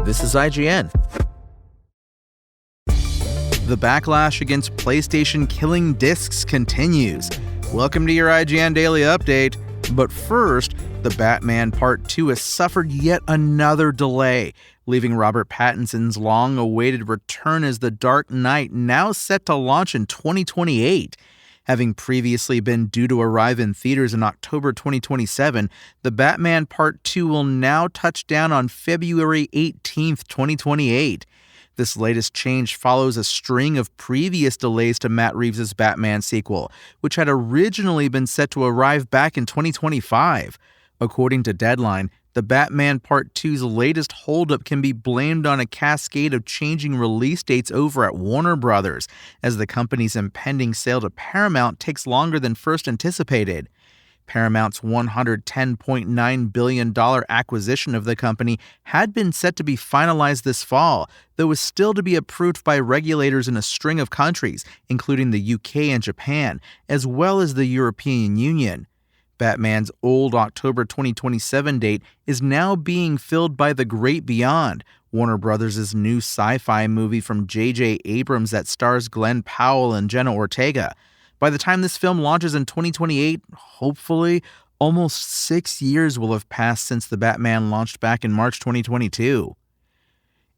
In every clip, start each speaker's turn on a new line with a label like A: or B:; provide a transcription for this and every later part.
A: This is IGN. The backlash against PlayStation killing discs continues. Welcome to your IGN Daily Update. But first, The Batman Part 2 has suffered yet another delay, leaving Robert Pattinson's long-awaited return as The Dark Knight now set to launch in 2028. Having previously been due to arrive in theaters in October 2027, The Batman Part 2 will now touch down on February 18, 2028. This latest change follows a string of previous delays to Matt Reeves' Batman sequel, which had originally been set to arrive back in 2025. According to Deadline, The Batman Part 2's latest holdup can be blamed on a cascade of changing release dates over at Warner Bros., as the company's impending sale to Paramount takes longer than first anticipated. Paramount's $110.9 billion acquisition of the company had been set to be finalized this fall, though was still to be approved by regulators in a string of countries, including the UK and Japan, as well as the European Union. Batman's old October 2027 date is now being filled by The Great Beyond, Warner Bros.' new sci-fi movie from J.J. Abrams that stars Glenn Powell and Jenna Ortega. By the time this film launches in 2028, hopefully, almost 6 years will have passed since The Batman launched back in March 2022.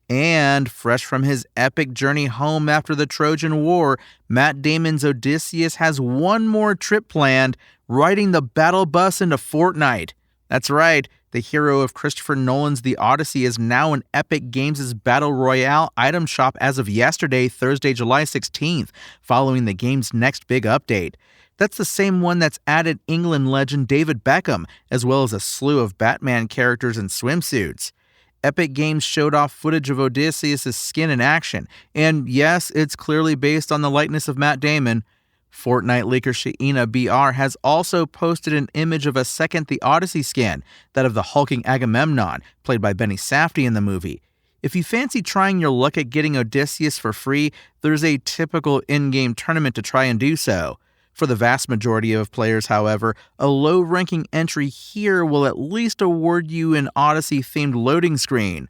A: And fresh from his epic journey home after the Trojan War, Matt Damon's Odysseus has one more trip planned, riding the battle bus into Fortnite. That's right, the hero of Christopher Nolan's The Odyssey is now in Epic Games' Battle Royale item shop as of yesterday, Thursday, July 16th, following the game's next big update. That's the same one that's added England legend David Beckham, as well as a slew of Batman characters in swimsuits. Epic Games showed off footage of Odysseus' skin in action, and yes, it's clearly based on the likeness of Matt Damon. Fortnite leaker Sheena BR has also posted an image of a second The Odyssey skin, that of the hulking Agamemnon, played by Benny Safdie in the movie. If you fancy trying your luck at getting Odysseus for free, there's a typical in-game tournament to try and do so. For the vast majority of players, however, a low-ranking entry here will at least award you an Odyssey-themed loading screen.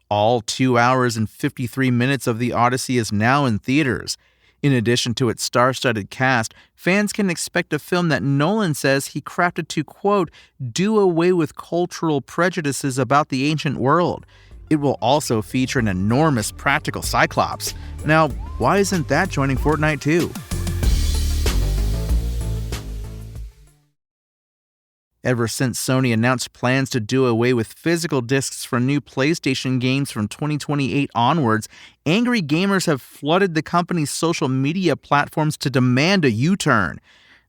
A: All 2 hours and 53 minutes of The Odyssey is now in theaters. In addition to its star-studded cast, fans can expect a film that Nolan says he crafted to, quote, do away with cultural prejudices about the ancient world. It will also feature an enormous practical Cyclops. Now, why isn't that joining Fortnite too? Ever since Sony announced plans to do away with physical discs for new PlayStation games from 2028 onwards, angry gamers have flooded the company's social media platforms to demand a U-turn.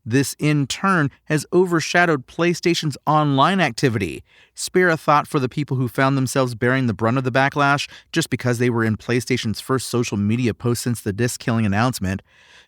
A: This, in turn, has overshadowed PlayStation's online activity. Spare a thought for the people who found themselves bearing the brunt of the backlash just because they were in PlayStation's first social media post since the disc-killing announcement.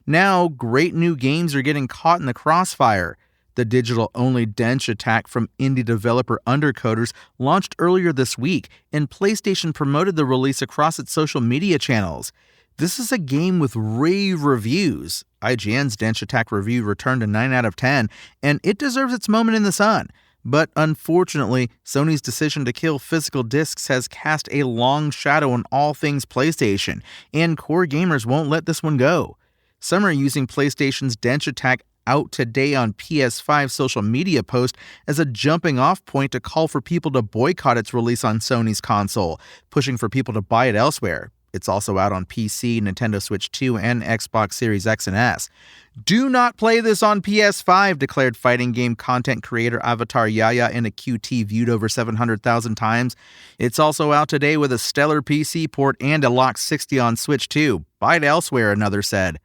A: Now, great new games are getting caught in the crossfire. The digital-only Dench attack from indie developer Undercoders launched earlier this week, and PlayStation promoted the release across its social media channels. This is a game with rave reviews. IGN's Dench attack review returned a 9 out of 10, and it deserves its moment in the sun. But unfortunately, Sony's decision to kill physical discs has cast a long shadow on all things PlayStation, and core gamers won't let this one go. Some are using PlayStation's Dench attack out today on PS5 social media post as a jumping-off point to call for people to boycott its release on Sony's console, pushing for people to buy it elsewhere. It's also out on PC, Nintendo Switch 2, and Xbox Series X and S. Do not play this on PS5, declared fighting game content creator Avatar Yaya in a QT viewed over 700,000 times. It's also out today with a stellar PC port and a lock 60 on Switch 2. Buy it elsewhere, another said.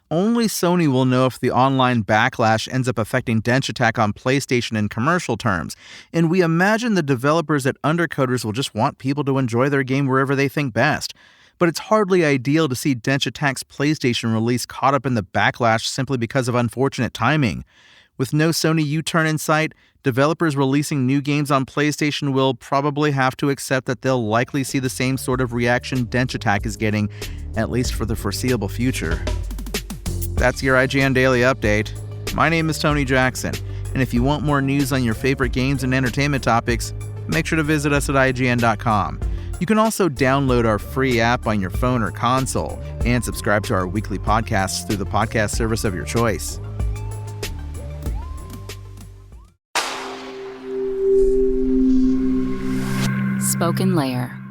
A: Only Sony will know if the online backlash ends up affecting Dench attack on PlayStation in commercial terms, and we imagine the developers at Undercoders will just want people to enjoy their game wherever they think best. But it's hardly ideal to see Dench attack's PlayStation release caught up in the backlash simply because of unfortunate timing. With no Sony U-turn in sight, developers releasing new games on PlayStation will probably have to accept that they'll likely see the same sort of reaction Dench attack is getting, at least for the foreseeable future. That's your IGN Daily Update. My name is Tony Jackson, and if you want more news on your favorite games and entertainment topics, make sure to visit us at IGN.com. You can also download our free app on your phone or console and subscribe to our weekly podcasts through the podcast service of your choice.
B: Spoken Layer.